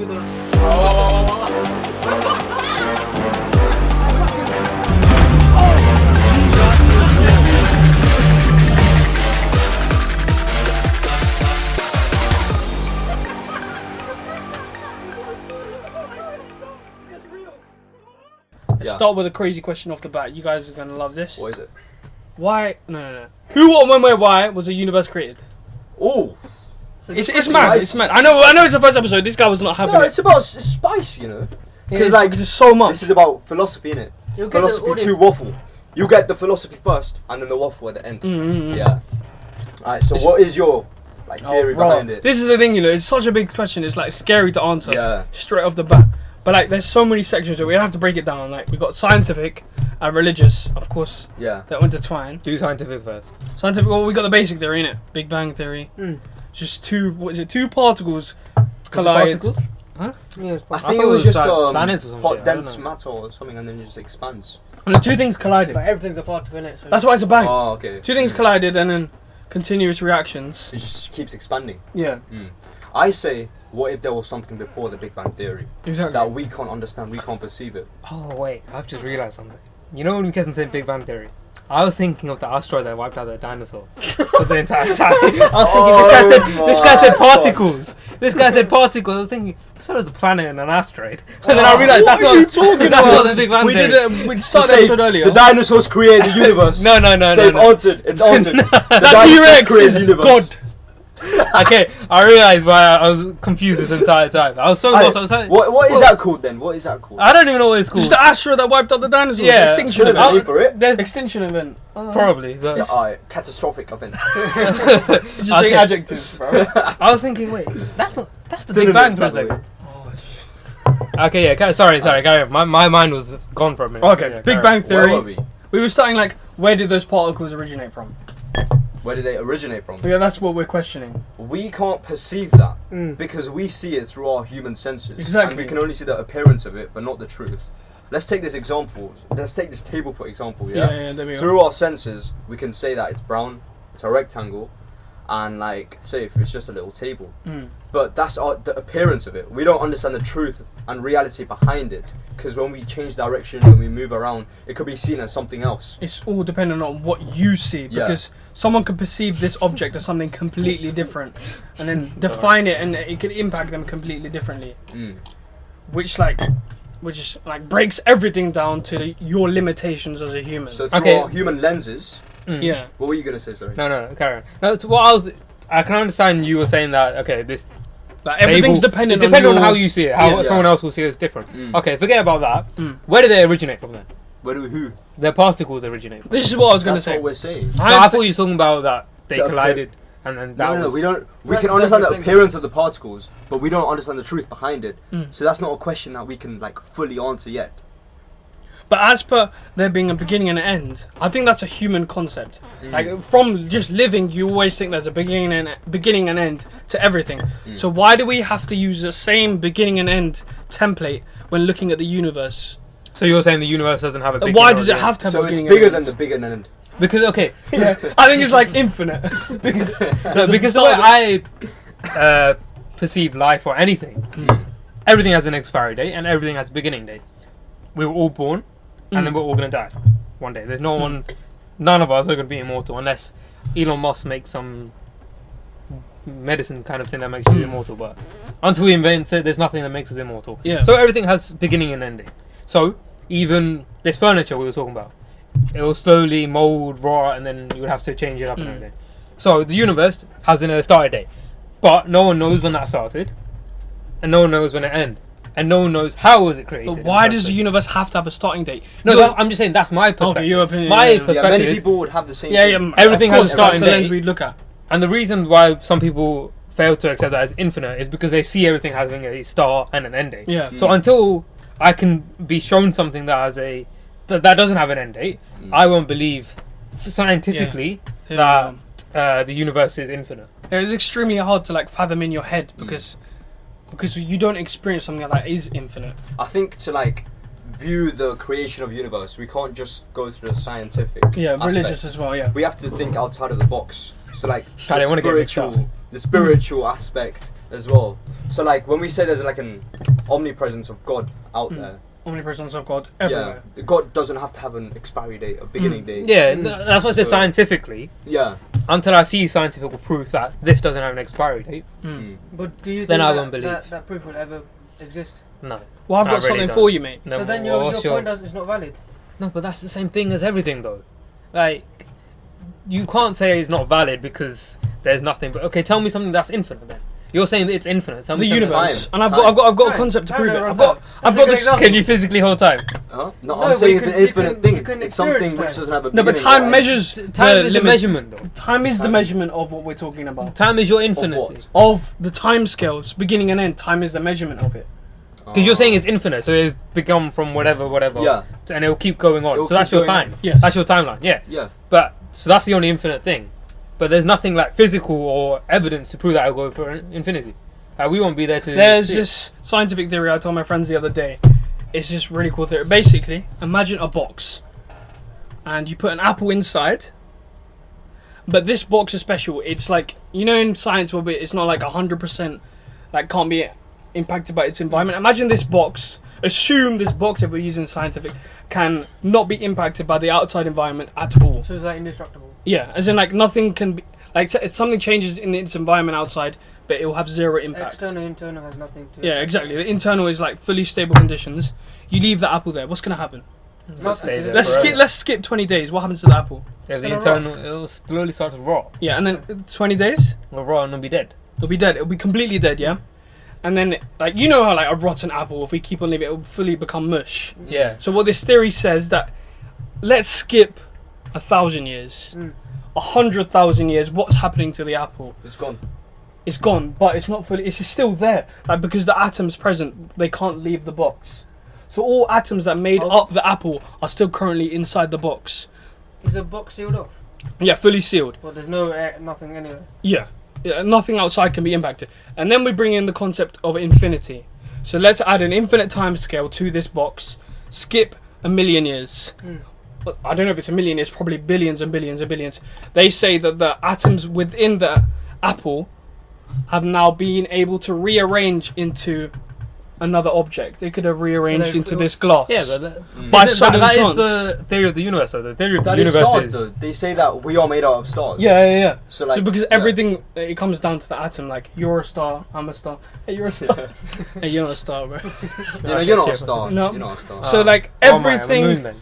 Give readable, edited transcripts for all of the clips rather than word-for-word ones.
to the... Let's start with a crazy question off the bat. You guys are gonna love this. What is it? Why? No. Who, what, when, where, why was the universe created? Oh, it's mad. It's mad. I know. It's the first episode. This guy was not having no, it. it's about spice, you know. Because there's so much. This is about philosophy, innit? Philosophy to waffle. You get the philosophy first, and then the waffle at the end. Yeah. Alright. So, what is your theory behind it? This is the thing, you know. It's such a big question. It's like scary to answer. Yeah. Straight off the bat. But like, there's so many sections, so we have to break it down. Like, we got scientific and religious, of course. Yeah. They're intertwined. Do scientific first. Scientific. Well, we got the basic theory, innit? Big Bang theory. Just two particles collide. Particles? Huh? Yeah, I think it was just planets or some hot shit, dense matter or something, and then it just expands. And the two things collided. But everything's a particle in it. So That's why it's a bang. Oh, okay. Two things collided, and then continuous reactions. It just keeps expanding. Yeah. I say, what if there was something before the Big Bang Theory Exactly. that we can't understand, we can't perceive it? Oh wait, I've just realised something. You know when you guys said Big Bang Theory? I was thinking of the asteroid that wiped out the dinosaurs for the entire time. I was thinking this guy said particles. This guy said particles. I was thinking this was a planet and an asteroid. And then I realised that's not the Big Bang Theory. We started the episode earlier. The dinosaurs created the universe. No. Altered. It's altered. The T-Rex created is the universe. God. Okay, I realised why I was confused this entire time. I was so lost. I was like, what is that called then? What is that called? I don't even know what it's called. Just the asteroid that wiped out the dinosaurs. Yeah. Extinction There's a event. name for it. There's Extinction event. probably. But Catastrophic event. Just saying adjectives, bro. I was thinking, wait, that's the Big Synonyms, Bang for by a the way. second. Okay, yeah. Sorry. Carry on. My mind was gone for a minute. Okay, So, yeah, Big carry Bang on. Theory. Where were we? We were starting like, where did those particles originate from? Where did they originate from? Yeah, that's what we're questioning. We can't perceive that because we see it through our human senses. Exactly. And we can only see the appearance of it, but not the truth. Let's take this example. Let's take this table for example, Yeah, there we go. Through our senses, we can say that it's brown, it's a rectangle, and say if it's just a little table. But that's the appearance of it. We don't understand the truth and reality behind it, because when we change direction, when we move around, it could be seen as something else. It's all dependent on what you see, because someone could perceive this object as something completely different, and then define it, and it could impact them completely differently. Which breaks everything down to your limitations as a human. So through our human lenses, yeah. What were you gonna say? Sorry. No, carry on. No, so what I can understand you were saying that. Okay, this. Like everything's table, dependent on how you see it. How Yeah. someone else will see it is different. Okay, forget about that. Where did they originate from then? Who? Their particles originate from. This is what I was going to That's say. what we're saying. No, I thought you were talking about that they The collided and then that No, was. we don't. We That's can understand the everything. appearance of the particles, but we don't understand the truth behind it. So that's not a question that we can fully answer yet. But as per there being a beginning and an end, I think that's a human concept. Like from just living, you always think there's a beginning and end to everything. So why do we have to use the same beginning and end template when looking at the universe? So you're saying the universe doesn't have a beginning? Why does or it an have to have So a it's beginning bigger and than end? the bigger end. Because okay, Yeah, I think it's like infinite. no, because the way I perceive life or anything, everything has an expiry date and everything has a beginning date. We were all born, and then we're all gonna die one day. There's no one, none of us are gonna be immortal unless Elon Musk makes some medicine kind of thing that makes you immortal. But until we invent it, there's nothing that makes us immortal. Yeah. So everything has beginning and ending. So even this furniture we were talking about, it will slowly mold, rot, and then you would have to change it up and everything. So the universe has a start date, but no one knows when that started, and no one knows when it ended, and no one knows how was it created. But why does the universe have to have a starting date? No, I'm just saying that's my perspective. Okay, your opinion. My yeah. perspective Many is, people would have the same. Yeah, Everything of has course, a starting that's the lens date. we look at. and the reason why some people fail to accept that as infinite is because they see everything having a start and an end date. Yeah. So until I can be shown something that has that doesn't have an end date, I won't believe scientifically that the universe is infinite. It's extremely hard to fathom in your head because you don't experience something that is infinite. I think to view the creation of universe, we can't just go through the scientific. Yeah, aspect. religious as well. Yeah. We have to think outside of the box. So I don't wanna get mixed up. the spiritual aspect as well. So like when we say there's like an omnipresence of God out there. Omnipresence of God everywhere. Yeah, God doesn't have to have an expiry date, a beginning date. Yeah, that's what I said scientifically. Yeah. Until I see scientific proof that this doesn't have an expiry date. But do you Then think I won't believe. that proof will ever exist? No. Well, I've got I really something don't. for you, mate. No, So then what's your point is not valid. No, but that's the same thing as everything, though. Like, you can't say it's not valid because there's nothing. But okay, tell me something that's infinite. Then you're saying that it's infinite. Tell The me something. universe, Time. and I've got a Time. concept to Time prove it. never I've runs got out. this. Can you physically hold time? Huh? No, No, I'm but saying you it's an can- you infinite can- thing. you can It's something experience which time. doesn't have a No, beginning. but time or measures Time the is a limit. measurement, though. Time is the Time. measurement of what we're talking about. Time is your Of infinity. what? Of the time scales, beginning and end. Time is the measurement of it. Because you're saying it's infinite, so it's become from whatever, Yeah. and it'll keep going on. It'll So that's keep your going time. on. Yes. That's your timeline. Yeah. Yeah. But so that's the only infinite thing. But there's nothing like physical or evidence to prove that it'll go for infinity. We won't be there to. There's see it. this scientific theory I told my friends the other day. It's just really cool theory. Basically, imagine a box, and you put an apple inside. But this box is special. It's like, you know, in science, where it's not like 100%, like can't be impacted by its environment. Imagine this box. Assume this box, if we're using scientific, can not be impacted by the outside environment at all. So is that indestructible? Yeah, as in like nothing can be like something changes in its environment outside, but it will have zero impact. External, internal has nothing to. Yeah, exactly. The internal is like fully stable conditions. You leave the apple there. What's gonna happen? It'll stay there Let's forever. skip 20 days. What happens to the apple? There's the It's gonna internal. It'll slowly start to rot. Yeah, and then 20 days, It'll rot and it'll be dead. it'll be dead. It'll be completely dead. Yeah, and then like you know how like a rotten apple, if we keep on leaving it, will fully become mush. Yeah. So what this theory says that let's skip 1,000 years, 100,000 years. What's happening to the apple? It's gone. It's gone, but it's not fully. It's still there, like because the atoms present, they can't leave the box. So all atoms that made up the apple are still currently inside the box. Is the box sealed off? Yeah, fully sealed. Well, there's no air, nothing anywhere. Yeah, nothing outside can be impacted. And then we bring in the concept of infinity. So let's add an infinite time scale to this box. Skip 1,000,000 years. I don't know if it's 1,000,000 years, probably billions and billions and billions. They say that the atoms within the apple have now been able to rearrange into another object. They could have rearranged they into feel- this glass. Yeah, but By that sudden is chance. the theory of the universe. Though. The theory of That the is universe stars, is. though. They say that we are made out of stars. Yeah. So So, like, because yeah. everything, it comes down to the atom. Like, you're a star, I'm a star. Hey, you're a star. Hey, you're not a star, bro. You know, you're not Okay, a star. no. You're not a star. So, like, Oh my, I'm a everything... moon, then.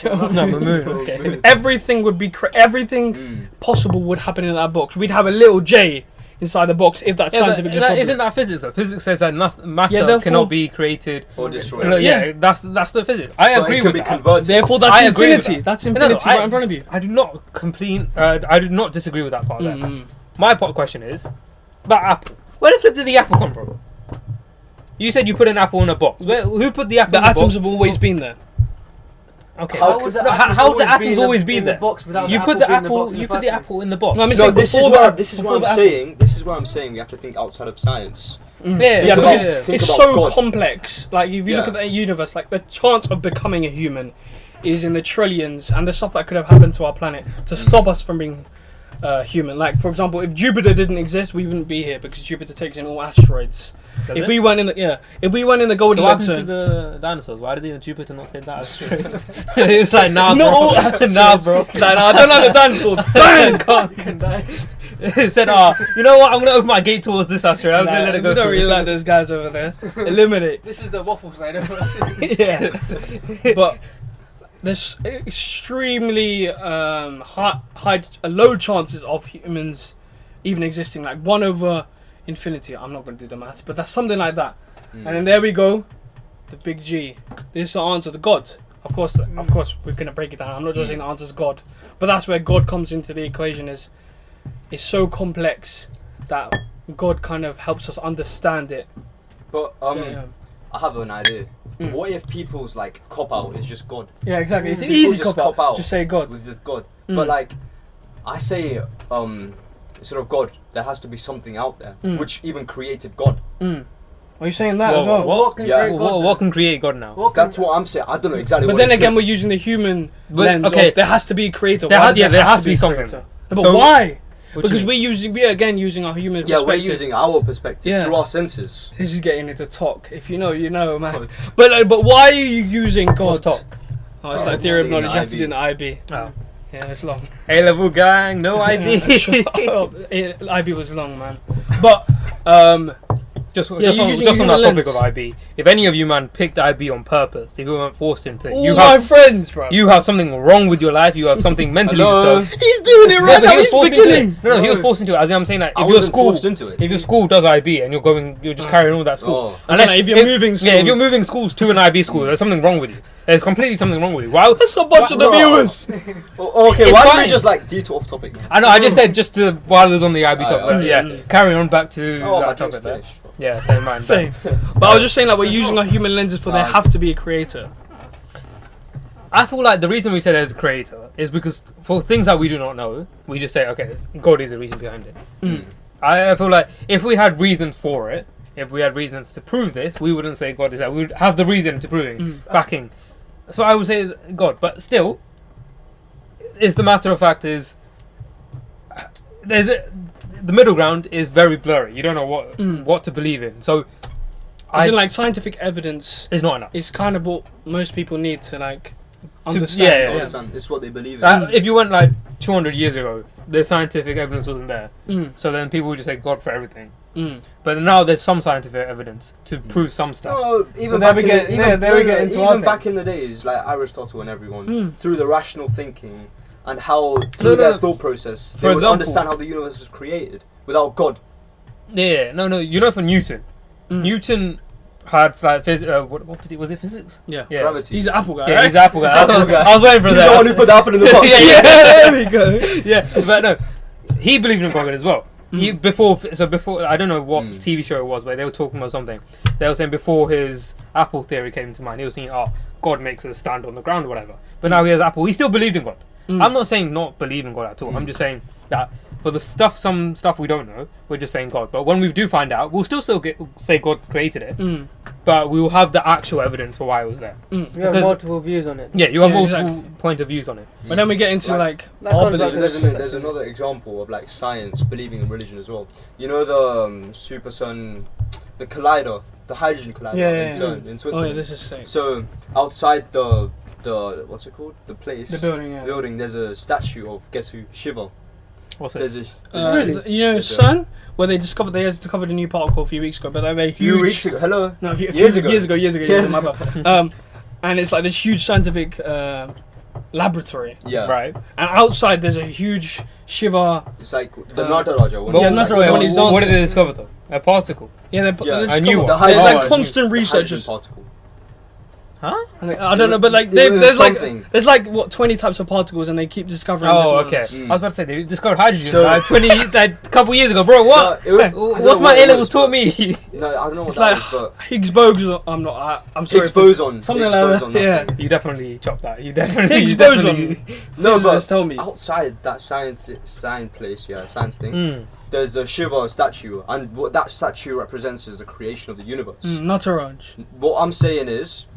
No, I'm a moon. Okay. Everything would be... everything possible would happen in that box. We'd have a little J inside the box if that's Yeah, but scientifically that, possible. isn't that physics? Though? Physics says that matter therefore- cannot be created. Or destroyed. No, Yeah. yeah, that's the physics. I But agree it can with be that. converted. Therefore, that's I agree with infinity. that. That's No, infinity I- right in front of you. I do not I do not disagree with that part of that. Mm. My question is, that apple. Where the flip did the apple come from? You said you put an apple in a box. Who put the apple The in the atoms box? have always been there. Okay. How would could- the atoms how would the always atoms always be in there? the box without You the put the being in apple. box in You the put the first apple place? in the box. No, I mean, No, so this is before where the- this is before what the I'm apple. saying. This is where I'm saying we have to think outside of science. Yeah, Yeah, because Think it's about so God. complex. Like, if you look Yeah. at the universe, like, the chance of becoming a human is in the trillions, and the stuff that could have happened to our planet to stop us from being human. Like, for example, if Jupiter didn't exist, we wouldn't be here because Jupiter takes in all asteroids. Does If it? we weren't in the if we weren't in the So what Goldilocks happened to zone, the dinosaurs? Why did Jupiter not take that? It was like, nah, Not all bro. asteroids. Nah, bro. like, I don't like the dinosaurs. Bang! Can die. It said, you know what? I'm gonna open my gate towards this asteroid. I'm Nah, gonna let it go. we don't through. really like those guys over there. Eliminate. This is the waffle side of us. Yeah, but there's extremely low chances of humans even existing, like 1 over infinity. I'm not going to do the maths, but that's something like that. And then there we go, the big G. This is the answer to God. Of course, we're going to break it down. I'm not just saying the answer is God, but that's where God comes into the equation. Is it's so complex that God kind of helps us understand it. But Yeah. I have an idea. What if people's like cop out is just God? Yeah, exactly. It's an People easy just cop out. Just say God. With just God. But like, I say, instead of God, there has to be something out there which even created God. Are you saying that as Whoa, well? What can Yeah. create God? What can create God now? What can- That's what I'm saying. I don't know exactly. But what then it again, could- we're using the human But, lens. okay. Of, there has to be a creator. There Why has- does yeah, there has to be a something. creator? But So- why? because we're again using our human Yeah, perspective. we're using our perspective Yeah. through our senses. This is getting into talk. If you know, you know, man. But why are you using What's God? talk? Oh, it's Oh, like theory of it's knowledge. in You have to do the an IB. Oh. Yeah, it's long. A-level gang, no IB. IB was long, man. But Just, Yeah, just, you're on, using just on human that topic lens. of IB, if any of you man picked IB on purpose, if you weren't forced into it, all you my have friends, bro. you have something wrong with your life. You have something mentally Hello? disturbed. He's doing it right but now. he was He's forced into beginning. it. No, he was No. forced into it. As I'm saying that I if your wasn't school, forced into it. if your school does IB and you're just carrying on that school, Oh. Unless if you're moving schools. yeah, if you're moving schools to an IB school, there's something wrong with you. There's completely something wrong with you. Why? That's a bunch of the Bro. viewers. Okay, It's why don't fine. we just like detour off topic? I know. I just said just to while I was on the IB topic. Alright, Yeah, alright. carrying on back to Oh, my that drink's topic there. finished. Yeah, same man. Same. But I was just saying that we're using our human lenses for there Nah. have to be a creator. I feel like the reason we say there's a creator is because for things that we do not know, we just say, okay, God is the reason behind it. Mm. I feel like if we had reasons for it, if we had reasons to prove this, we wouldn't say God is that. We would have the reason to proving, backing. So I would say God, but still, is the matter of fact is the middle ground is very blurry. You don't know what to believe in. So As in, like, scientific evidence it's not enough. is kind of what most people need to, like, yeah, understand. yeah. Understand? It's what they believe in. If you went like 200 years ago, the scientific evidence wasn't there. Mm. So then people would just say God for everything. Mm. But now there's some scientific evidence to prove some stuff. No, even But then back we in get- the, yeah, even, then no, we no, get into even our back thing. in the days, like Aristotle and everyone, Mm. through the rational thinking and how through their thought process, they For would example- understand how the universe was created without God. Yeah, no. You know, for Newton, Mm. Newton had like what did he? Was it physics? Yeah. Yeah. Gravity. He's an Apple guy, Yeah, right? he's the Apple guy. Apple guy. I was waiting for He's that. the one who put the apple in the box. yeah, there we go. yeah, but no, he believed in God as well. He, Mm. before I don't know what Mm. TV show it was, but they were talking about something. They were saying before his Apple theory came to mind, he was thinking, "Oh, God makes us stand on the ground or whatever." But now he has Apple. He still believed in God. Mm. I'm not saying not believe in God at all. Mm. I'm just saying that for the some stuff we don't know, we're just saying God. But when we do find out, we'll still say God created it, Mm. but we will have the actual evidence for why it was there. Mm. You have Because- multiple views on it. Yeah, you have Yeah, multiple exactly. point of views on it. But then we get into, like That our comes back beliefs. to There's another example of like science believing in religion as well. You know the super sun, the collider, the hydrogen collider Yeah, yeah, in CERN in Oh, yeah, Switzerland. this is sick. So outside the what's it called? The place. The building, yeah. Building. There's a statue of guess who? Shiva. What's it? There's a. Really? You know, There's a- CERN, where they discovered a new particle a few weeks ago, but they're huge. few weeks ago. Hello. No, a few Years ago. Years ago. Years My bad. And it's like this huge scientific laboratory, Yeah. Right. and outside there's a huge Shiva. It's like the Uh, Nataraja. when But Yeah, it's not like- right, when he's what did dancing. they discover though? A particle. Yeah, they're, Yeah, they're a new discovered- one. They're Oh, like a new- constant the hydrogen researchers. particle. Huh? I don't know, but like It was there's something. like there's like what 20 types of particles, and they keep discovering. Oh, different okay. ones. Mm. I was about to say they discovered hydrogen So- like 20, like a couple years ago, bro. What? No, I don't know What's my what it A levels was, taught but- me? No, I don't know what It's that like is, but Higgs boson. I'm not. I'm sorry. Higgs boson. something Higgs like that, boson, yeah. thing. You definitely chopped that. You definitely. Higgs you boson. definitely- No, Physicists but tell me. outside that science place, yeah, science thing. Mm. There's a Shiva statue, and what that statue represents is the creation of the universe. Not orange. What I'm saying is,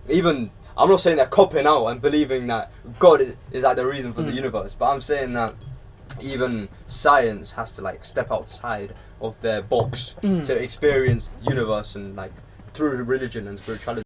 even I'm not saying they're copping out and believing that God is like the reason for the universe, but I'm saying that even science has to like step outside of their box to experience the universe and like through religion and spirituality.